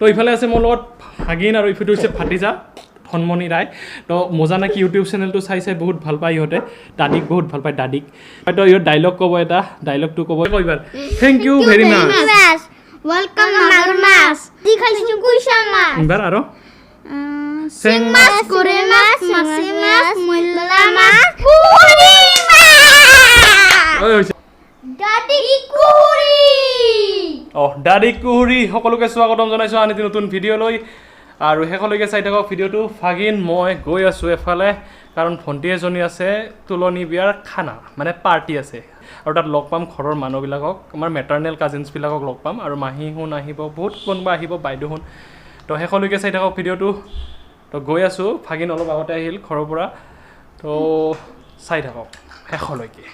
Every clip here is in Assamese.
তো ইফালে আছে মোৰ লগত ভাগিন আৰু ইফালে হৈছে ভাতিজা ধনমণি ৰায় তো মজা নাকি ইউটিউব চেনেলটো চাই বহুত ভাল পায় ইহঁতে দাদিক বহুত ভাল পায় দাদিক তো ইহঁত ডাইলগ ক'ব এটা ডাইলগটো ক'ব এইবাৰ thank you very much welcome মাগুৰ মাছ দেখাইছো কুইশাল মাছ এবাৰ আৰু সিং মাছ করে মাছ মাছে মাছ মুল্লা মাছ কুড়ি মাছ দাদি কুড়ি দাদি কুহুৰি সকলোকে স্বাগতম জনাইছোঁ আন এটি নতুন ভিডিঅ'লৈ আৰু শেষলৈকে চাই থাকক ভিডিঅ'টো ভাগিন মই গৈ আছোঁ এফালে কাৰণ ভণ্টি এজনী আছে তুলনি বিয়াৰ খানা মানে পাৰ্টি আছে আৰু তাত লগ পাম ঘৰৰ মানুহবিলাকক আমাৰ মেটাৰনেল কাজিনছবিলাকক লগ পাম আৰু মাহীহোন আহিব বহুত কোনোবা আহিব বাইদেউহোন তো শেষলৈকে চাই থাকক ভিডিঅ'টো তো গৈ আছোঁ ভাগিন অলপ আগতে আহিল ঘৰৰ পৰা তো চাই থাকক শেষলৈকে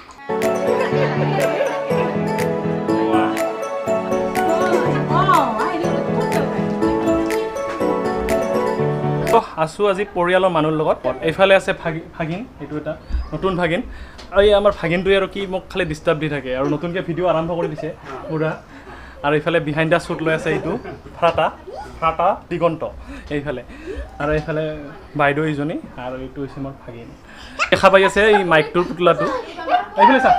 আছোঁ আজি পৰিয়ালৰ মানুহৰ লগত এইফালে আছে ভাগিন এইটো এটা নতুন ভাগিন আৰু এই আমাৰ ভাগিনটোৱে আৰু কি মোক খালি ডিষ্টাৰ্ব দি থাকে আৰু নতুনকৈ ভিডিঅ' আৰম্ভ কৰি দিছে পুৰা আৰু এইফালে বিহাইণ্ড দ্য শ্বুট লৈ আছে এইটো ফ্ৰাটা দিগন্ত এইফালে আৰু এইফালে বাইদেউ এইজনী আৰু এইটো হৈছে মোৰ ভাগিন দেখা পাই আছে এই মাইকটোৰ পুতলাটো এইফালে চা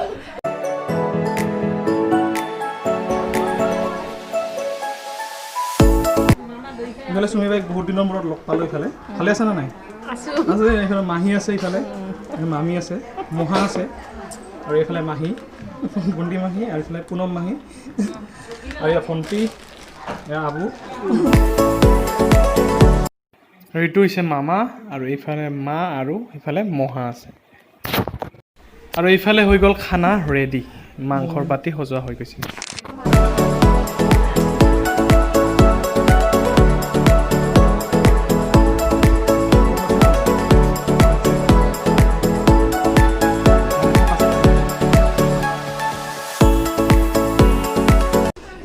এইফালে চুমি বাইক বহুত দিনৰ মূৰত লগ পালোঁ এইফালে ভালে আছে নে নাই আছে এইফালে মাহী আছে এইফালে মামী আছে মহা আছে আৰু এইফালে মাহী বন্তি মাহী আৰু এইফালে পুনম মাহী আৰু এয়া ভণ্টি এয়া আবু আৰু এইটো হৈছে মামা আৰু এইফালে মা আৰু এইফালে মহা আছে আৰু এইফালে হৈ গ'ল খানা ৰেডি মাংসৰ পাতি সজোৱা হৈ গৈছিল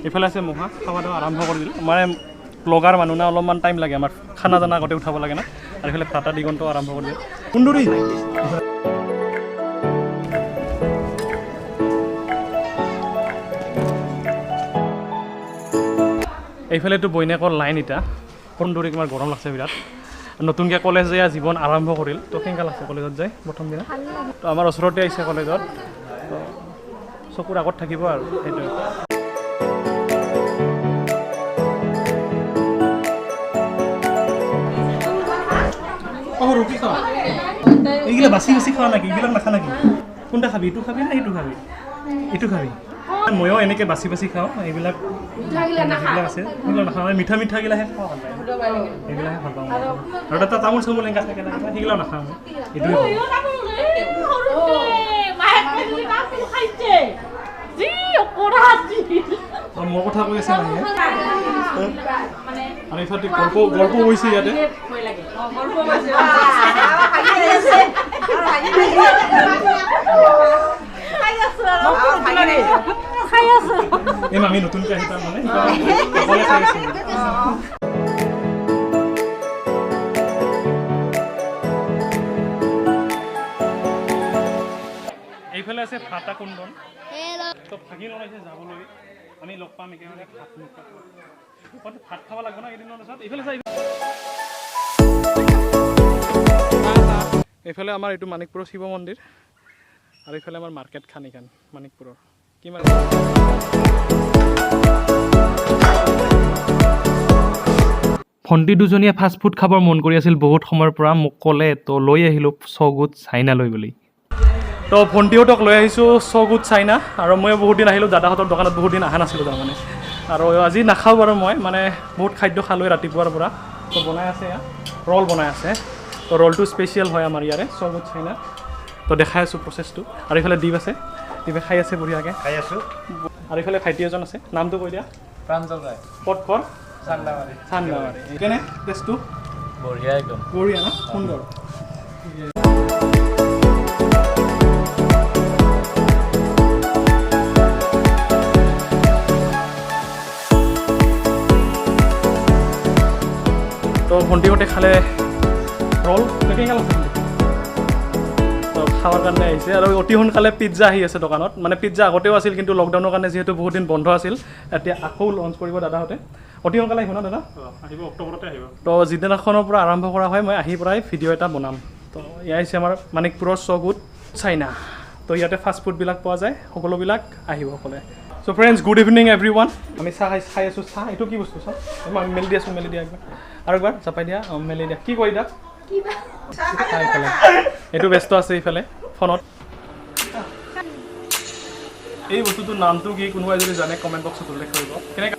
এইফালে আছে মহা খাৱা দাৱা আৰম্ভ কৰি দিল মানে ব্লগাৰ মানুহ না অলপমান টাইম লাগে আমাৰ খানা জানা আগতে উঠাব লাগে না আৰু এইফালে ফ্ৰাটা দিগন্ত আৰম্ভ কৰি দিল কুন্দুৰি এইফালেতো বৈনাকৰ লাইন এতিয়া কুন্দুৰি কিমান গৰম লাগছে বিৰাট নতুনকৈ কলেজ যায় জীৱন আৰম্ভ কৰিল তো কেনেকুৱা লাগছে কলেজত যায় প্ৰথম দিনা তো আমাৰ ওচৰতে আহিছে কলেজত তো চকুৰ আগত থাকিব আৰু সেইটোৱে ৰুটি খাওঁ এইগিলা বাচি বাচি খাওঁ নেকি এইবিলাক নাখা নেকি কোনটা খাবি এইটো খাবি নে এইটো খাবি এইটো খাবি ময়ো এনেকৈ বাচি বাচি খাওঁ এইবিলাক যিবিলাক আছে সেইবিলাক নাখাওঁ মিঠা মিঠাগিলাহে খাওঁ ভাল পায় সেইবিলাহে ভাল পাওঁ আৰু তাত তামোল চামোল এনেকুৱা থাকে নাখাওঁ সেইগিলাও নাখাওঁ এইটোৱে মোৰ কথা কৈ আছে মানে আৰু ইফালে গল্প গৈছে ইয়াতে এই আমি নতুনকৈ আহি পাম মানে অকলে খাই আছোঁ এইফালে আছে ফ্ৰাটা কুণ্ডন তো ভাগিন ওলাইছে যাবলৈ আমি লগ পাম একেবাৰে ভাত খাব লাগিব না এদিনৰ পিছত এইফালে চাই এইফালে আমাৰ এইটো মানিকপুৰৰ শিৱ মন্দিৰ আৰু এইফালে আমাৰ মাৰ্কেট খানিখান মানিকপুৰৰ কি ভণ্টি দুজনীয়ে ফাষ্ট ফুড খাবৰ মন কৰি আছিল বহুত সময়ৰ পৰা মোক ক'লে তো লৈ আহিলোঁ চৌগুড চাইনালৈ বুলি তো ভণ্টিহঁতক লৈ আহিছোঁ চৌগুড চাইনা আৰু মই বহুত দিন আহিলোঁ দাদাহঁতৰ দোকানত বহুত দিন অহা নাছিলোঁ তাৰমানে আৰু আজি নাখাওঁ বাৰু মই মানে বহুত খাদ্য খালোঁ ৰাতিপুৱাৰ পৰা তো বনাই আছে ৰল বনাই আছে তো ৰলটো স্পেচিয়েল হয় আমাৰ ইয়াৰে চৌগুড চাইনা তো দেখাই আছোঁ প্ৰচেছটো আৰু এইফালে দ্বীপ আছে দ্বীপে খাই আছে বঢ়িয়াকৈ খাই আছোঁ আৰু এইফালে ভাইটি এজন আছে নামটো কৈ দিয়া প্ৰাঞ্জল ৰায় ক'ত ঘৰ চান্দামাৰী কেনে টেষ্টটো বঢ়িয়া একদম বঢ়িয়া না সুন্দৰ তো ভণ্টিহঁতে খালে ৰল কেনেকৈ লাগছে তো খাৱাৰ কাৰণে আহিছে আৰু অতি সোনকালে পিজ্জা আহি আছে দোকানত মানে পিজ্জা আগতেও আছিল কিন্তু লকডাউনৰ কাৰণে যিহেতু বহুত দিন বন্ধ আছিল এতিয়া আকৌ লঞ্চ কৰিব দাদাহঁতে অতি সোনকালে আহিব ন দাদা আহিব অক্টোবৰতে আহিব তো যিদিনাখনৰ পৰা আৰম্ভ কৰা হয় মই আহি পৰাই ভিডিঅ' এটা বনাম তো এয়া হৈছে আমাৰ মানিকপুৰৰ চগুত চাইনা তো ইয়াতে ফাষ্ট ফুডবিলাক পোৱা যায় সকলোবিলাক আহিব সকলোৱে so' friends good evening everyone ওৱান আমি চাহ খাই আছোঁ চাহ এইটো কি বস্তু চাহ মই মেলি দি আছোঁ মেলি দিয়া একবাৰ আৰু একবাৰ চাপাই দিয়া মেলি দিয়া কি কৰি দিয়া এইফালে এইটো ব্যস্ত আছে এইফালে ফোনত এই বস্তুটোৰ নামটো কি কোনোবাই যদি জানে কমেণ্ট বক্সত উল্লেখ কৰিব কেনেকৈ